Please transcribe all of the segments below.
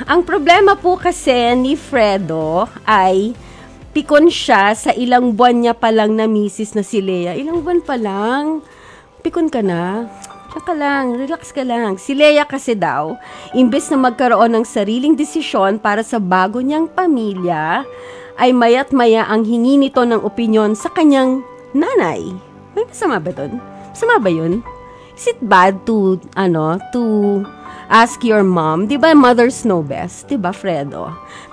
ang problema po kasi ni Fredo ay pikon siya sa ilang buwan niya pa lang na misis na si Lea. Ilang buwan pa lang? Pikon ka na? Tsaka lang, relax ka lang. Si Lea kasi daw, imbes na magkaroon ng sariling desisyon para sa bago niyang pamilya, ay maya't maya ang hingi nito ng opinyon sa kanyang nanay. May masama ba doon? Masama ba yun? Is it bad to ask your mom? Diba mothers know best? Diba, Fredo?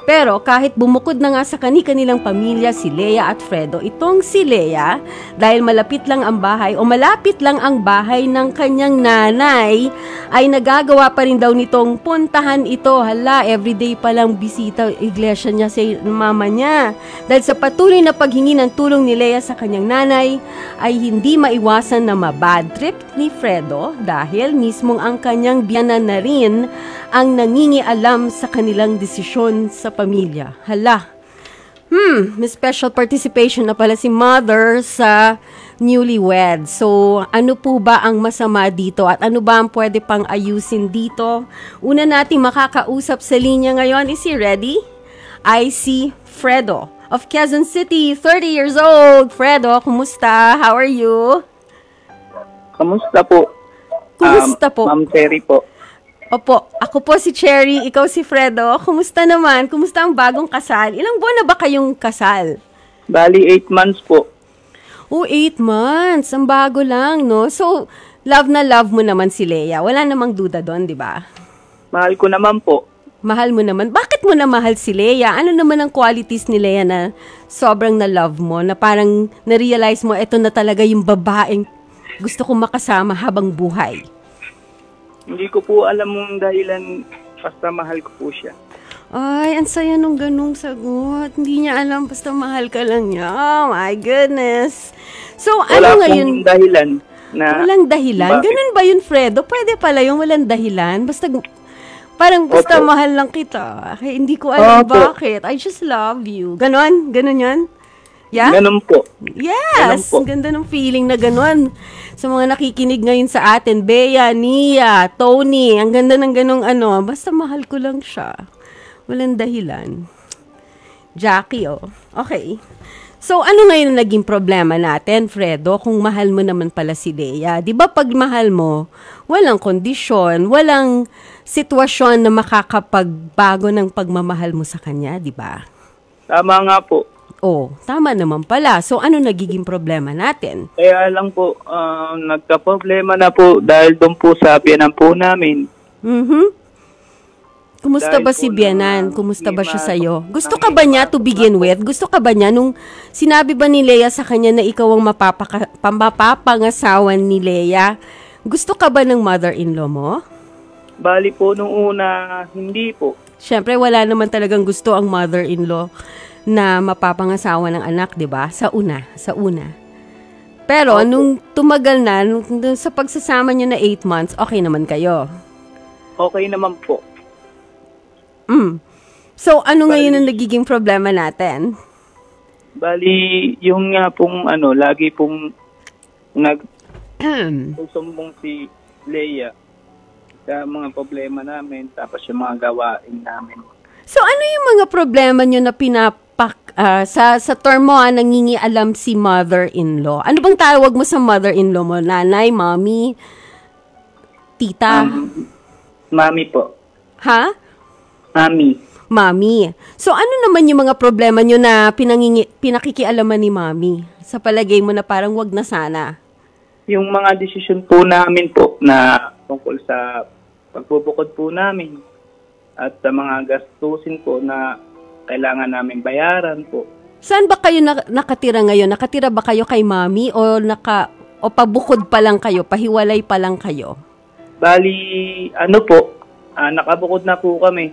Pero kahit bumukod na nga sa kanilang pamilya si Lea at Fredo, itong si Lea, dahil malapit lang ang bahay o malapit lang ang bahay ng kanyang nanay, ay nagagawa pa rin daw nitong puntahan ito. Hala, everyday palang bisita iglesia niya sa mama niya. Dahil sa patuloy na paghingi ng tulong ni Lea sa kanyang nanay, ay hindi maiwasan na mabad trip ni Fredo dahil mismong ang kanyang biyanan na rin ang nangingialam sa kanilang desisyon sa pamilya. Hala. May special participation na pala si mother sa newlywed. So, ano po ba ang masama dito at ano ba ang pwede pang ayusin dito? Una nating makakausap sa linya ngayon. Is he ready? I see Fredo of Quezon City, 30 years old. Fredo, kumusta? How are you? Kamusta po? Kumusta po? Ma'am Cherry po. Opo, ako po si Cherry, ikaw si Fredo. Kumusta naman? Kumusta ang bagong kasal? Ilang buwan na ba kayong kasal? Bali, 8 months po. Oh, 8 months. Ang bago lang, no? So, love na love mo naman si Lea. Wala namang duda doon, di ba? Mahal ko naman po. Mahal mo naman. Bakit mo na mahal si Lea? Ano naman ang qualities ni Lea na sobrang na love mo? Na parang na-realize mo, eto na talaga yung babaeng gusto kong makasama habang buhay. Hindi ko po alam mong dahilan, basta mahal ko po siya. Ay, ang saya nung ganung sagot. Hindi niya alam, basta mahal ka lang niya. Oh my goodness. So, ano ngayon? Walang dahilan. Walang dahilan? Bakit? Ganun ba yun, Fredo? Pwede pala yung walang dahilan? Basta, parang basta mahal lang kita. Okay, hindi ko alam bakit. I just love you. Ganon? Ganon yan? Yeah? Ganun po. Yes! Ganun po. Ang ganda ng feeling na ganon. Sa mga nakikinig ngayon sa atin, Bea, Nia, Tony, ang ganda ng ganong ano, basta mahal ko lang siya. Walang dahilan. Jackie, oh. Okay. So, ano ngayon ang naging problema natin, Fredo, kung mahal mo naman pala si Lea? Di ba pag mahal mo, walang kondisyon, walang sitwasyon na makakapagbago ng pagmamahal mo sa kanya, di ba? Tama nga po. Oh, tama naman pala. So, ano nagiging problema natin? Kaya lang po, nagka-problema na po dahil doon po sa biyanan po namin. Kumusta Dahil ba si po Bianan? Kumusta ba siya sa'yo? Gusto ka ba niya to begin with? Gusto ka ba niya nung sinabi ba ni Lea sa kanya na ikaw ang mapapangasawan ni Lea? Gusto ka ba ng mother-in-law mo? Bali po nung una, hindi po. Siyempre, wala naman talagang gusto ang mother-in-law na mapapangasawa ng anak, 'di ba? Sa una. Pero nung tumagal na, sa pagsasama niyo na 8 months, okay naman kayo. Okay naman po. So ano ngayon ang nagiging problema natin? Bali, yung nga pong lagi pong susumbong si Lea sa mga problema namin, tapos yung mga gawain namin. So ano yung mga problema niyo na sa term mo, nangingialam si mother-in-law? Ano bang tawag mo sa mother-in-law mo? Nanay, mommy, tita? Mami po. Ha? Mami. So ano naman yung mga problema nyo na pinakikialaman ni mami? Sa palagay mo na parang wag na sana? Yung mga desisyon po namin po na tungkol sa pagbubukod po namin at sa mga gastusin po na kailangan namin bayaran po. Saan ba kayo nakatira ngayon? Nakatira ba kayo kay mami o pabukod pa lang kayo? Pahiwalay pa lang kayo? Bali, nakabukod na po kami.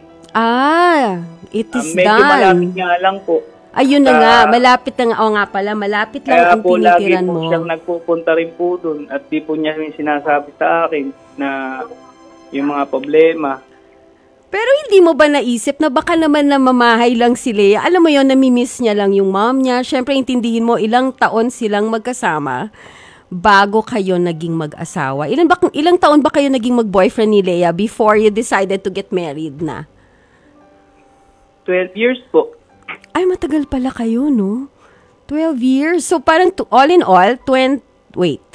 It is medyo done. Malapit nga lang po. Ayun na nga, malapit na nga. O nga pala, malapit lang ang tinitiran mo. Kaya po lagi po siyang nagpupunta rin po doon at di po niya rin sinasabi sa akin na yung mga problema. Pero hindi mo ba naisip na baka naman na mamahay lang si Lea? Alam mo yon, namimiss niya lang yung mom niya. Siyempre, intindihin mo, ilang taon silang magkasama bago kayo naging mag-asawa. Ilang taon ba kayo naging mag-boyfriend ni Lea before you decided to get married na? 12 years po. Ay, matagal pala kayo, no? 12 years. So, parang all in all, wait.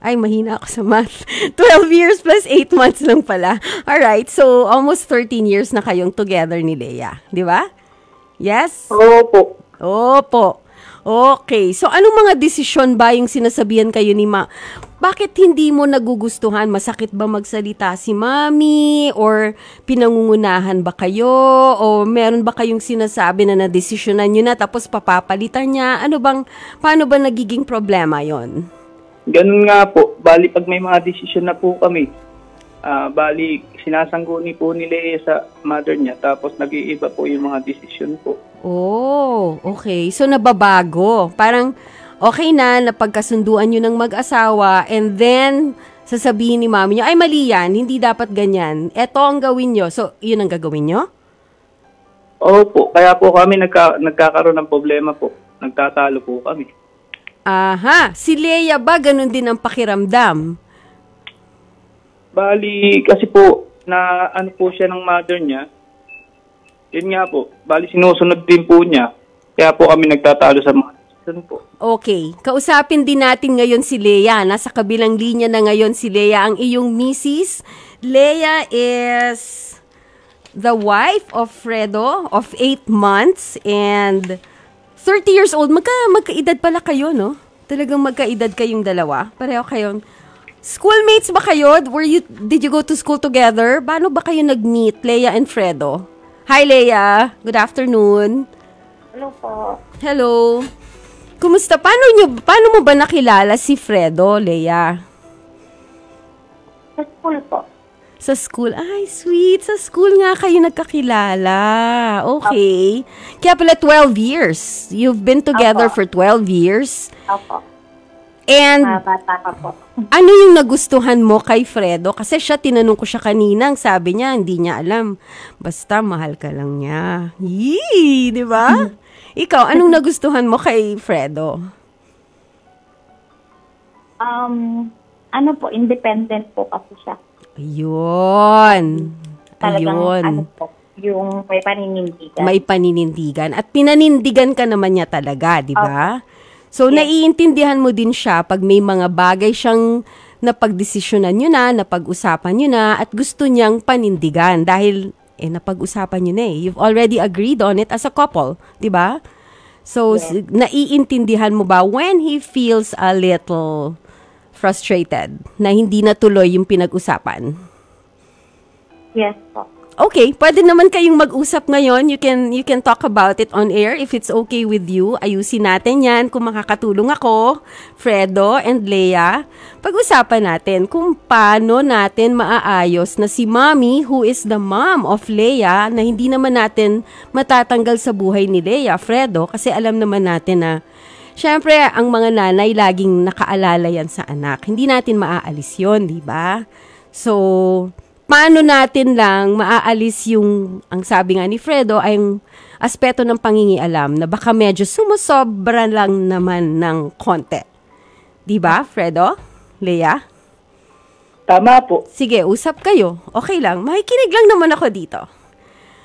Ay, mahina ako sa math. 12 years plus 8 months lang pala. Alright, so almost 13 years na kayong together ni Leia. Di ba? Yes? Opo. Opo. Okay. So, anong mga desisyon ba yung sinasabihan kayo ni Bakit hindi mo nagugustuhan? Masakit ba magsalita si Mami? Or pinangungunahan ba kayo? O meron ba kayong sinasabi na nadesisyonan nyo na tapos papapalitan niya? Paano ba nagiging problema yon? Ganun nga po. Bali, pag may mga desisyon na po kami, bali, sinasangguni po ni Leia sa mother niya, tapos nag-iiba po yung mga desisyon po. Oh, okay. So, nababago. Parang, okay na, napagkasunduan nyo ng mag-asawa, and then, sasabihin ni mami nyo, ay, mali yan, hindi dapat ganyan. Eto ang gawin nyo. So, yun ang gagawin nyo? Opo. Kaya po kami nagkakaroon ng problema po. Nagtatalo po kami. Aha. Si Leia ba, ganun din ang pakiramdam? Bali, kasi po, na ano po siya ng mother niya, yun nga po, bali sinusunod din po niya, kaya po kami nagtatalo sa mga decision po. Okay, kausapin din natin ngayon si Leia. Nasa kabilang linya na ngayon si Leia, ang iyong misis. Leia is the wife of Fredo of 8 months and 30 years old. Magkaedad pala kayo, no? Talagang magkaedad kayong dalawa. Pareho kayong schoolmates ba kayo? Did you go to school together? Paano ba kayo nag-meet, Leia and Fredo? Hi, Leia. Good afternoon. Hello po. Hello. Kumusta? Paano mo ba nakilala si Fredo, Leia? Sa school po. Sa school? Ay, sweet. Sa school nga kayo nagkakilala. Okay. Kaya pala 12 years. You've been together for 12 years. Opo. And Bata ka po. ano yung nagustuhan mo kay Fredo? Kasi tinanong ko siya kanina, sabi niya, hindi niya alam. Basta, mahal ka lang niya. Yee! Di ba? Ikaw, anong nagustuhan mo kay Fredo? Ano po, independent po kasi siya. Ayun. Talagang, Ayun. ano po, yung may paninindigan. May paninindigan. At pinanindigan ka naman niya talaga, di ba? So, Yes. naiintindihan mo din siya pag may mga bagay siyang napagdesisyonan nyo na, napag-usapan nyo na, at gusto niyang panindigan. Dahil, napag-usapan nyo na eh. You've already agreed on it as a couple, di ba? So, Yes. naiintindihan mo ba when he feels a little frustrated na hindi natuloy yung pinag-usapan? Yes po. Okay, pwede naman kayong mag-usap ngayon. You can talk about it on air if it's okay with you. Ayusin natin yan kung makakatulong ako, Fredo and Leia. Pag-usapan natin kung paano natin maaayos na si Mommy, who is the mom of Leia, na hindi naman natin matatanggal sa buhay ni Leia, Fredo, kasi alam naman natin na syempre, ang mga nanay laging nakaalala yan sa anak. Hindi natin maaalis yon, di ba? So, paano natin lang maaalis yung, ang sabi nga ni Fredo, ay yung aspeto ng pangingialam na baka medyo sumusobra lang naman ng konti. Di ba, Fredo? Leia? Tama po. Sige, usap kayo. Okay lang. Makikinig lang naman ako dito.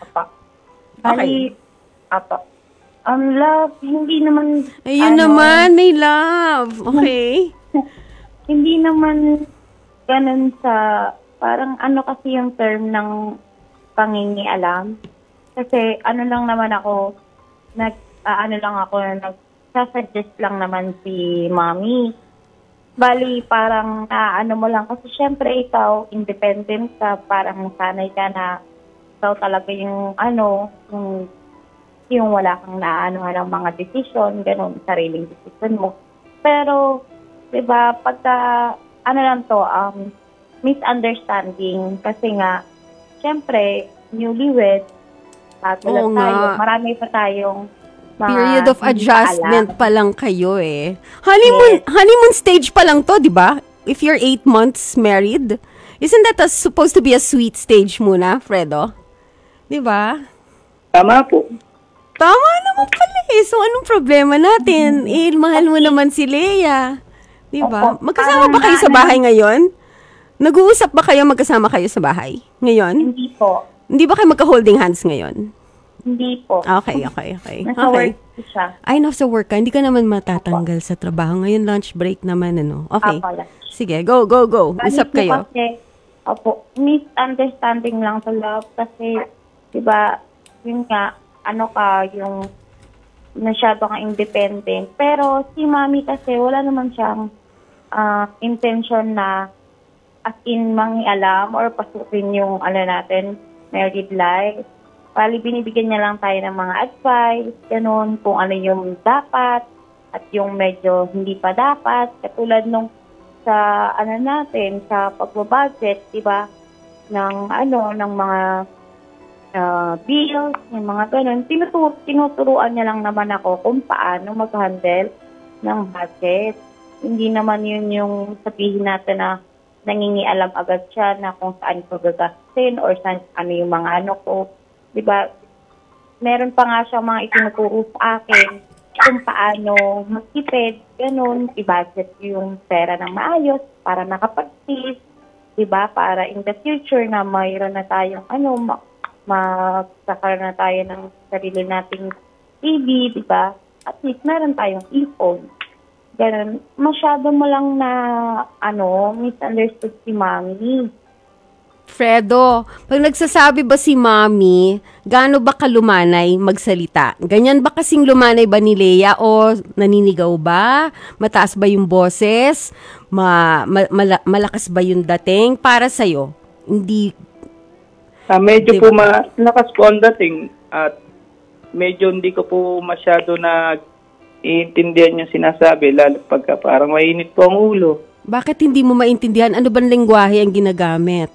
Apa. Okay. Apa. Love, hindi naman... Ayun naman, may love. Okay. Hindi naman ganun sa... Parang ano kasi yung term ng pangingialam. Kasi ano lang naman ako, nagsasuggest lang naman si Mommy. Bali, parang ano mo lang. Kasi syempre ikaw, independent ka, parang nasanay ka na ikaw talaga yung yung wala kang ng mga desisyon, ganun, sariling desisyon mo. Pero, diba, pagka, misunderstanding, kasi nga, syempre, newlywed, Oo nga. marami pa tayong mga Period of hindi adjustment alam. pa lang kayo eh. Honeymoon stage pa lang to, di ba? If you're 8 months married. Isn't that supposed to be a sweet stage muna, Fredo? Di ba? Tama po. Tama naman pala eh. So, anong problema natin? Mahal mo naman si Leia. Di ba? Opo. Magkasama ba kayo sa bahay ngayon? Nag-uusap ba kayo, magkasama kayo sa bahay ngayon? Hindi po. Hindi ba kayo magka-holding hands ngayon? Hindi po. Okay. Nasa work po siya. Ay, nasa work ka. Hindi ka naman matatanggal sa trabaho. Ngayon, lunch break naman, ano? Okay. Sige, go. Usap kayo. Kasi, misunderstanding lang sa love. Kasi, diba, yun nga, yung masyado kang independent. Pero, si mami kasi, wala naman siyang intention na as in mangialam or pasukin yung, natin, married life. Bali, binibigyan niya lang tayo ng mga advice, ganun, kung ano yung dapat at yung medyo hindi pa dapat. Katulad nung sa, natin, sa pagbabudget, diba, ng mga bills, yung mga ganun. Tinuturuan niya lang naman ako kung paano mag-handle ng budget. Hindi naman yun yung sabihin natin na nangingialam agad siya na kung saan ko gagastin or saan, yung mga ko. Diba, meron pa nga siya mga itinuturo sa akin kung paano magtipid, ganun, i-budget yung pera ng maayos para nakapag-save, diba, para in the future na mayroon na tayong, magkakaroon na tayo ng sarili nating TV, diba, at least meron tayong ipon. Ganun, masyado mo lang na, misunderstood si mami. Fredo, pag nagsasabi ba si mami, gaano ba kalumanay magsalita? Ganyan ba kasing lumanay ba ni Lea o naninigaw ba? Mataas ba yung boses? Malakas ba yung dating? Para sa'yo, hindi... medyo po malakas po ang dating at medyo hindi ko po masyado na iintindihan yung sinasabi, lalo pagka parang mainit po ang ulo. Bakit hindi mo maintindihan? Ano bang lengguwahe ang ginagamit?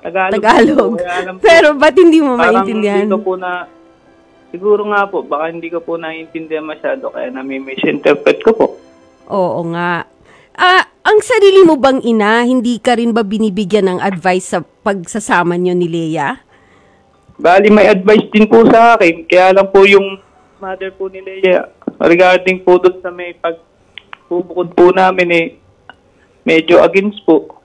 Tagalog. Pero ba't hindi mo maintindihan? Hindi ko po siguro nga po, baka hindi ko po naiintindihan masyado, kaya nami-misinterpret ko po. Oo nga. Ang sarili mo bang ina, hindi ka rin ba binibigyan ng advice sa pagsasama niyo ni Lea? Bali, may advice din po sa akin, kaya lang po yung mother po ni Lea, regarding po doon sa may pagbubukod po namin, medyo against po.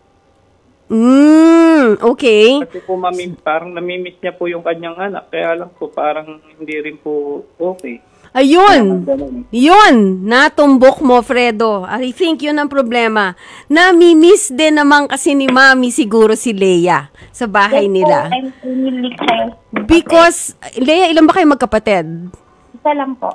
Okay. Kasi po parang namimiss niya po yung kanyang anak. Kaya lang po parang hindi rin po okay. Ayun! Yun! Natumbok mo, Fredo. I think yun ang problema. Namimiss din naman kasi ni Mami siguro si Lea sa bahay nila. Because, Lea, ilan ba kayo magkapatid? Isa lang po.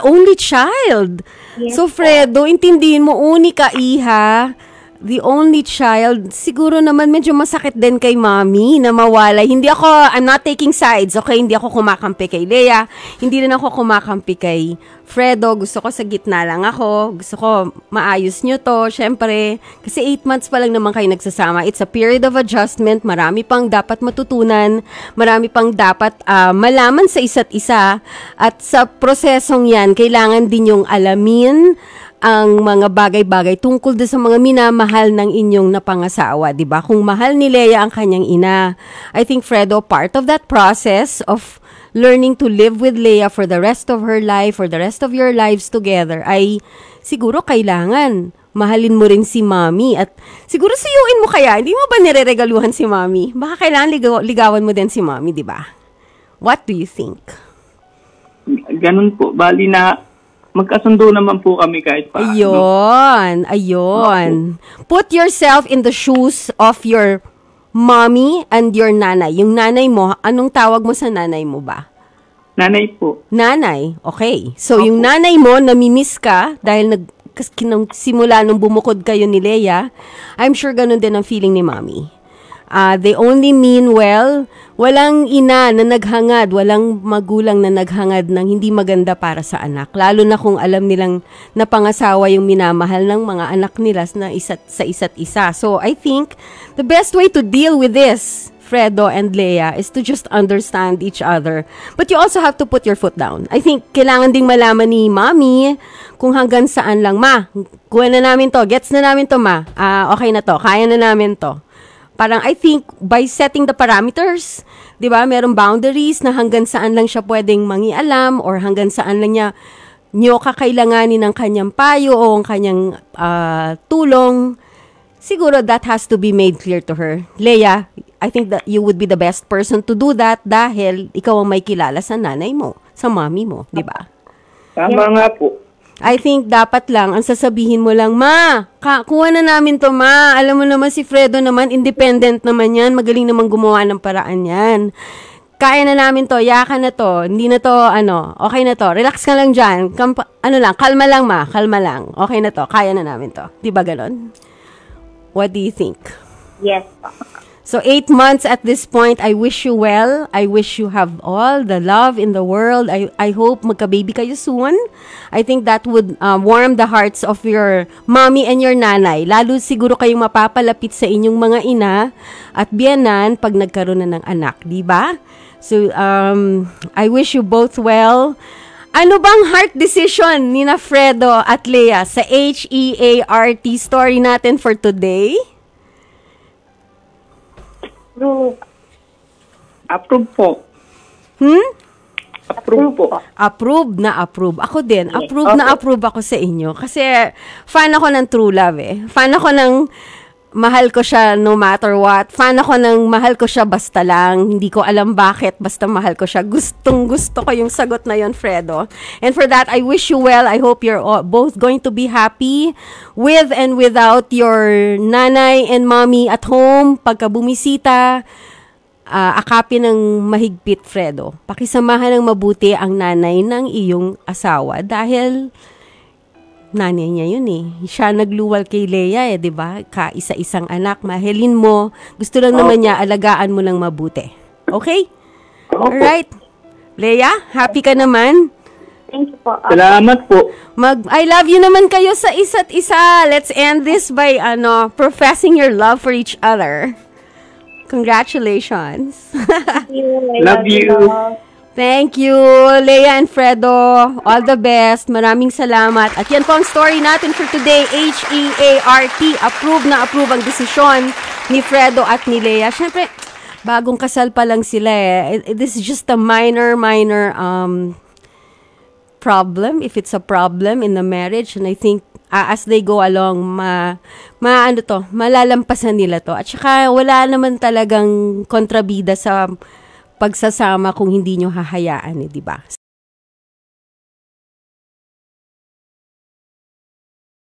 Only child. Yes, so, Fredo, intindihin mo, unika iha, the only child, siguro naman medyo masakit din kay Mami na mawalay. I'm not taking sides, okay? Hindi ako kumakampi kay Lea. Hindi rin ako kumakampi kay Fredo. Gusto ko sa gitna lang ako. Gusto ko maayos nyo to, syempre. Kasi 8 months pa lang naman kayo nagsasama. It's a period of adjustment. Marami pang dapat matutunan. Marami pang dapat malaman sa isa't isa. At sa prosesong yan, kailangan din yung alamin ang mga bagay-bagay tungkol din sa mga minamahal ng inyong napangasawa, 'di ba? Kung mahal ni Lea ang kanyang ina, I think Fredo, part of that process of learning to live with Lea for the rest of her life, for the rest of your lives together, ay siguro kailangan mahalin mo rin si Mami at siguro suyuin mo kaya, hindi mo ba nireregaluhan si Mami? Baka kailangan ligawan mo din si Mami, 'di ba? What do you think? Ganun po, bali na magkasundo naman po kami kahit pa. Ayun. Put yourself in the shoes of your mommy and your nanay. Yung nanay mo, anong tawag mo sa nanay mo ba? Nanay po. Nanay, okay. So, yung nanay mo, namimiss ka dahil simula nung bumukod kayo ni Lea, I'm sure ganun din ang feeling ni Mommy. They only mean well. Walang ina na naghangad, walang magulang na naghangad ng hindi maganda para sa anak. Lalo na kung alam nilang napangasawa yung minamahal ng mga anak nila sa isa't isa. So, I think the best way to deal with this, Fredo and Lea, is to just understand each other. But you also have to put your foot down. I think kailangan ding malaman ni Mami kung hanggang saan lang. Ma, kuha na namin to. Gets na namin to, Ma. Okay na to. Kaya na namin to. Parang I think by setting the parameters, 'di ba? Merong boundaries na hanggang saan lang siya pwedeng mangialam or hanggang saan lang niyo kakailanganin ng kanyang payo o ang kanyang tulong. Siguro that has to be made clear to her. Lea, I think that you would be the best person to do that dahil ikaw ang may kilala sa nanay mo, sa mommy mo, di ba? Tama nga po. I think dapat lang, ang sasabihin mo lang, Ma, kuha na namin to, Ma. Alam mo naman si Fredo naman, independent naman yan. Magaling naman gumawa ng paraan yan. Kaya na namin to, yakan na to, hindi na to, okay na to. Relax ka lang dyan. Kalma lang, Ma, kalma lang. Okay na to, kaya na namin to. Di ba ganon? What do you think? Yes po. So 8 months at this point, I wish you well. I wish you have all the love in the world. I hope magka-baby kayo soon. I think that would warm the hearts of your mommy and your nanay. Lalo siguro kayong mapapalapit sa inyong mga ina at biyanan pag nagkaroon na ng anak, di ba? So I wish you both well. Ano bang heart decision ni na Fredo at Leia sa HEART story natin for today? Approve po. Approve po. Approve na approve. Ako din, approve na approve ako sa inyo. Kasi fan ako ng true love eh. Fan ako ng mahal ko siya no matter what. Fan ako ng mahal ko siya basta lang. Hindi ko alam bakit, basta mahal ko siya. Gustong gusto ko yung sagot na yon, Fredo. And for that, I wish you well. I hope you're both going to be happy with and without your nanay and mommy at home. Pagka bumisita, akapin ng mahigpit, Fredo. Pakisamahan ng mabuti ang nanay ng iyong asawa dahil nanay niya yun eh. Siya nagluwal kay Leia eh, di ba? Kaisa-isang anak, mahalin mo. Gusto lang naman niya, alagaan mo lang mabuti. Okay? Alright. Leia, happy ka naman? Thank you po. Salamat po. I love you naman kayo sa isa't isa. Let's end this by professing your love for each other. Congratulations. Love you. Thank you, Leia and Fredo. All the best. Maraming salamat. At yan po ang story natin for today. HEART. Approve na approve ang desisyon ni Fredo at ni Leia. Siyempre, bagong kasal pa lang sila eh. This is just a minor problem, if it's a problem in the marriage. And I think as they go along, malalampasan nila to. At saka wala naman talagang kontrabida sa pagsasama kung hindi nyo hahayaan, di ba?